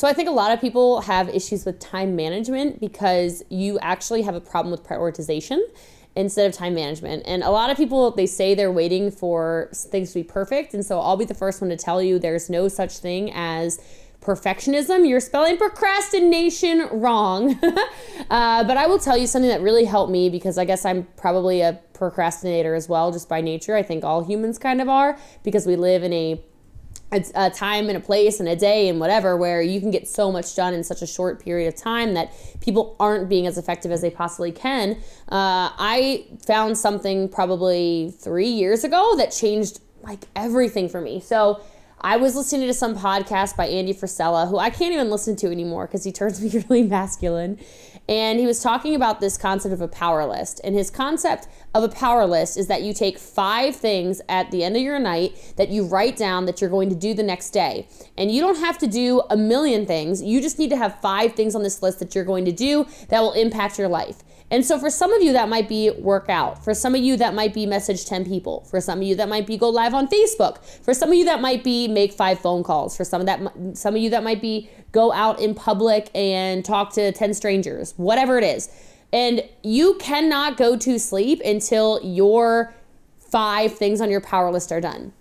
So I think a lot of people have issues with time management because you actually have a problem with prioritization instead of time management. And a lot of people, they say they're waiting for things to be perfect. And so I'll be the first one to tell you there's no such thing as perfectionism. You're spelling procrastination wrong. But I will tell you something that really helped me, because I guess I'm probably a procrastinator as well, just by nature. I think all humans kind of are, because we live in a time and a place and a day and whatever where you can get so much done in such a short period of time that people aren't being as effective as they possibly can. I found something probably 3 years ago that changed like everything for me. So I was listening to some podcast by Andy Frisella, who I can't even listen to anymore because he turns me really masculine. And he was talking about this concept of a power list. And his concept of a power list is that you take 5 things at the end of your night that you write down that you're going to do the next day. And you don't have to do a million things. You just need to have 5 things on this list that you're going to do that will impact your life. And so for some of you, that might be work out. For some of you, that might be message 10 people. For some of you, that might be go live on Facebook. For some of you, that might be make 5 phone calls. For some of you, that might be go out in public and talk to 10 strangers, whatever it is. And you cannot go to sleep until your 5 things on your power list are done.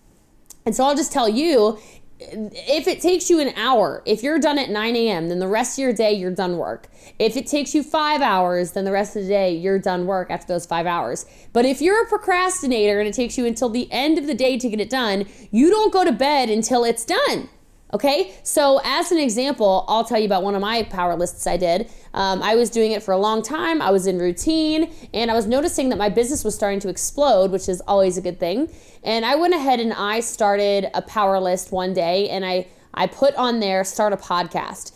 And so I'll just tell you, if it takes you an hour, if you're done at 9 a.m., then the rest of your day, you're done work. If it takes you 5 hours, then the rest of the day, you're done work after those 5 hours. But if you're a procrastinator and it takes you until the end of the day to get it done, you don't go to bed until it's done. Okay, so as an example, I'll tell you about one of my power lists I did. I was doing it for a long time. I was in routine, and I was noticing that my business was starting to explode, which is always a good thing. And I went ahead and I started a power list one day, and I put on there, start a podcast.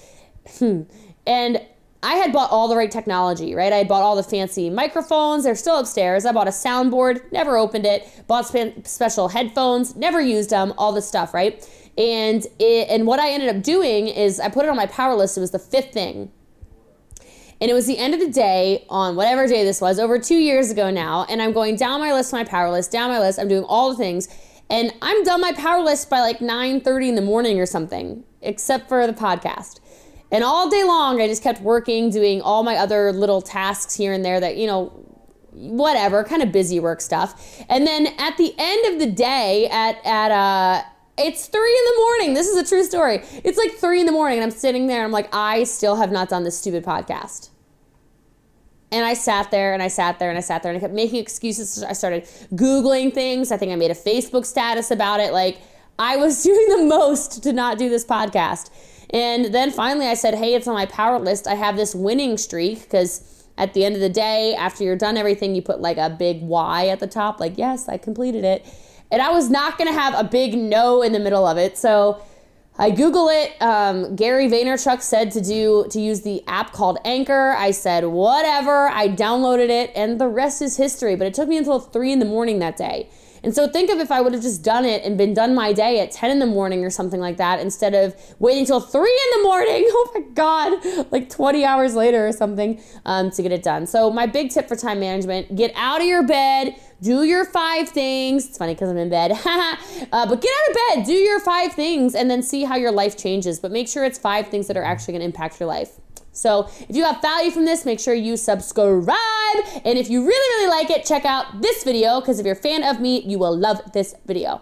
And I had bought all the right technology, right? I had bought all the fancy microphones. They're still upstairs. I bought a soundboard, never opened it. Bought special headphones, never used them, all this stuff, right? And what I ended up doing is I put it on my power list. It was the 5th thing. And it was the end of the day on whatever day this was, over 2 years ago now. And I'm going down my list, my power list, down my list. I'm doing all the things. And I'm done my power list by like 9:30 in the morning or something, except for the podcast. And all day long, I just kept working, doing all my other little tasks here and there that, whatever, kind of busy work stuff. And then at the end of the day it's 3 in the morning. This is a true story. It's like 3 in the morning and I'm sitting there and I'm like, I still have not done this stupid podcast. And I sat there and I sat there and I sat there and I kept making excuses. I started Googling things. I think I made a Facebook status about it. Like, I was doing the most to not do this podcast. And then finally I said, hey, it's on my power list. I have this winning streak, because at the end of the day, after you're done everything, you put like a big Y at the top, like, yes, I completed it. And I was not going to have a big no in the middle of it. So I Google it. Gary Vaynerchuk said to use the app called Anchor. I said, whatever. I downloaded it and the rest is history. But it took me until 3 in the morning that day. And so think of if I would have just done it and been done my day at 10 in the morning or something like that, instead of waiting till 3 in the morning. Oh my God, like 20 hours later or something to get it done. So my big tip for time management, get out of your bed, do your 5 things. It's funny because I'm in bed. But get out of bed, do your 5 things, and then see how your life changes. But make sure it's 5 things that are actually going to impact your life. So if you got value from this, make sure you subscribe. And if you really, really like it, check out this video, because if you're a fan of me, you will love this video.